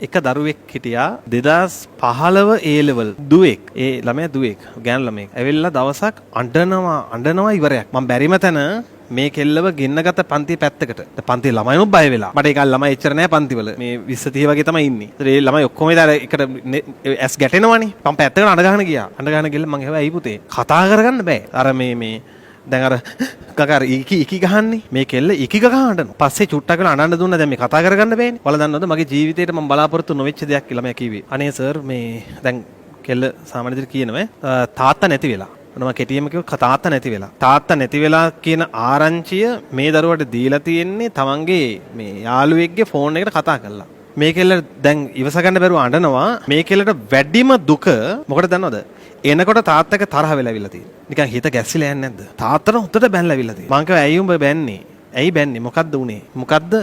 එක දරුවෙක් හිටියා 2015 A level දුවෙක්. ඒ ළමයා දුවෙක්. ගෑනු ළමයෙක්. ඇවිල්ලා දවසක් අඬනවා ඉවරයක්. මම බැරිම තැන මේ කෙල්ලව ගෙන්නගත්ත පන්තිය පැත්තකට. පන්තියේ ළමයිනුත් බය වෙලා. මට ඒක ළමයි එච්චර නෑ පන්තිවල. මේ 20 30 වගේ තමයි ඉන්නේ. ඒ ළමයි ඔක්කොම ඉතින් අර එකට ඇස් ගැටෙනවනේ. මම පැත්තකට අඬ ගහන ගියා. අඬ ගහන ගිහලා මං ඇහුවා ඇයි පුතේ කතා කරගන්න බෑ. අර මේ දැන් අර කකාර ඉකි ගහන්නේ මේ කෙල්ල ඉකි ගහ අඬනවා. පස්සේ චුට්ටක් වෙලා අඬන්න දුන්නා. දැන් මේ කතා කරගන්න බෑනේ. ඔයාලා දන්නවද මගේ ජීවිතේට මම බලාපොරොත්තු නොවෙච්ච දෙයක් කියලා මම කිව්වේ. අනේ සර් මේ දැන් කෙල්ල සාමාන්‍ය විදිහට කියනවා තාත්තා නැති වෙලා. මම කෙටියෙන්ම කිව්වා තාත්තා නැති වෙලා. තාත්තා නැති වෙලා කියන ආරංචිය මේ දරුවට දීලා තියෙන්නේ තමන්ගේ මේ යාළුවෙක්ගේ ෆෝන් එකට කතා කරලා. මේ කෙල්ල දැන් ඉවස ගන්න බැරුව අඬනවා. මේ කෙල්ලට වැඩිම දුක මොකටද දන්නවද? එනකොට තාත්තක තරහ වෙලා ඇවිල්ලා තියෙනවා. නිකන් හිත ගැස්සිලා යන්නේ නැද්ද? තාත්තට උත්තර බැනලා ඇවිල්ලා තියෙනවා. මං කිව්වා ඇයි උඹ බැන්නේ? ඇයි බැන්නේ? මොකද්ද උනේ? මොකද්ද?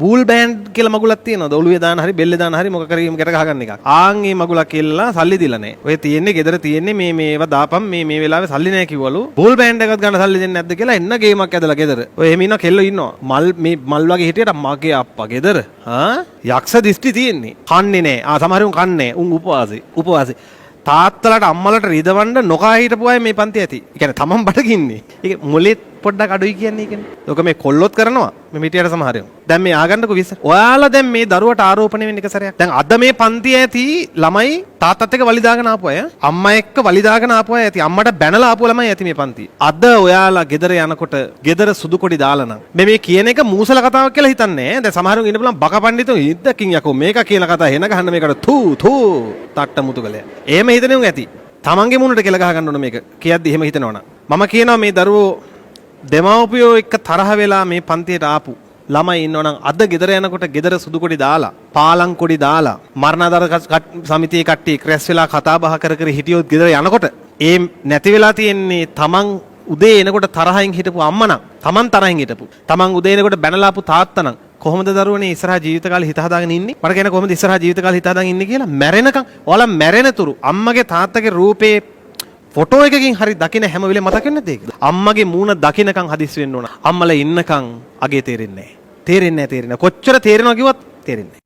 බූල් බෑන්ඩ් කියලා මගුලක් තියෙනවද? ඔළුවේ දාන හරි බෙල්ලේ දාන හරි මොකක් හරි ගැට ගහ ගන්න එකක්. ආන් මේ මගුලක් කියලා සල්ලි දීලා නැහැ. ඔය තියෙන්නේ ගෙදර තියෙන්නේ මේවා දාපම් මේ වෙලාවේ සල්ලි නැහැ කිව්වලු. බූල් බෑන්ඩ් එකක් ගන්න සල්ලි දෙන්නේ නැද්ද කියලා එන්න ගේමක් ඇදලා ගෙදර. ඔය එහෙම ඉන්න කෙල්ලෝ ඉන්නවා. මල් වගේ හිටියට මගේ අප්පා ගෙදර. යක්ෂ දිෂ්ටි තියෙන්නේ. කන්නේ නැහැ. සමහරුන් කන්නේ නැහැ. උන් උපවාසී. තාත්තලට අම්මලට රිදවන්න නොකා හිටපු අය මේ පන්ති ඇති. ඒ කියන්නේ තමන් බඩගින්නේ. ඒක මොලෙත් පොඩ්ඩක් අඩුයි කියන්නේ ඒකනේ. ඔක මේ කොල්ලොත් කරනවා. මේ මිටියට සමහරයෝ. දැන් මේ ආගන්නකො විශ්ස. ඔයාලා දැන් මේ දරුවට ආරෝපණය වෙන්න එක සැරයක්. දැන් අද මේ පන්තිය ඇති ළමයි තාත්තත් එක්ක වලි දාගෙන ආපු අය. අම්මා එක්ක වලි දාගෙන ආපු අය ඇති. අම්මට බැනලා ආපු ළමයි ඇති මේ පන්තිය. අද ඔයාලා ගෙදර යනකොට ගෙදර සුදු කොඩි දාලා නම් මේ කියන එක මූසල කතාවක් කියලා හිතන්නේ. දැන් සමහරුන් ඉන්න බලන් බක පඬිතුන් ඉද්දකින් යකෝ මේක කියන කතාව හෙන ගහන්න මේකට තූ තට්ට මුතුගලයා. එහෙම හිතන්නේ උන් ඇති. තමන්ගේ මුණට කෙල ගහ ගන්න ඕන මේක. කියද්දි එහෙම හිතනවනම්. මම කියනවා මේ දරුවෝ දෙමව්පියෝ එක්ක තරහ වෙලා මේ පන්තියට ආපු ළමයි ඉන්නවනම් අද ගෙදර යනකොට ගෙදර සුදු කොඩි දාලා පාලං කොඩි දාලා මරණාධාර සමිතියේ කට්ටිය ක්‍රැස් වෙලා කතා බහ කර හිටියොත් ගෙදර යනකොට ඒ නැති වෙලා තියෙන්නේ තමන් උදේ එනකොට තරහින් හිටපු අම්මනම් තමන් තරහින් හිටපු තමන් උදේ එනකොට බැනලාපු තාත්තනම් කොහොමද දරුවනේ ඉස්සරහා ජීවිත කාලේ හිත හදාගෙන ඉන්නේ? මට කියන කොහොමද ඉස්සරහා ජීවිත කාලේ හිත හදාගෙන ඉන්නේ කියලා මැරෙනකම් ඔයාලා මැරෙනතුරු අම්මගේ තාත්තගේ රූපේ ෆොටෝ එකකින් හරි දකින්න හැම වෙලේම මතක වෙන්නේ නැද්ද? අම්මගේ මූණ දකින්නකම් හදිස්සි වෙන්න ඕන. අම්මලා ඉන්නකම් අගේ තේරෙන්නේ නැහැ. කොච්චර තේරෙනවා කිව්වත් තේරෙන්නේ නැහැ.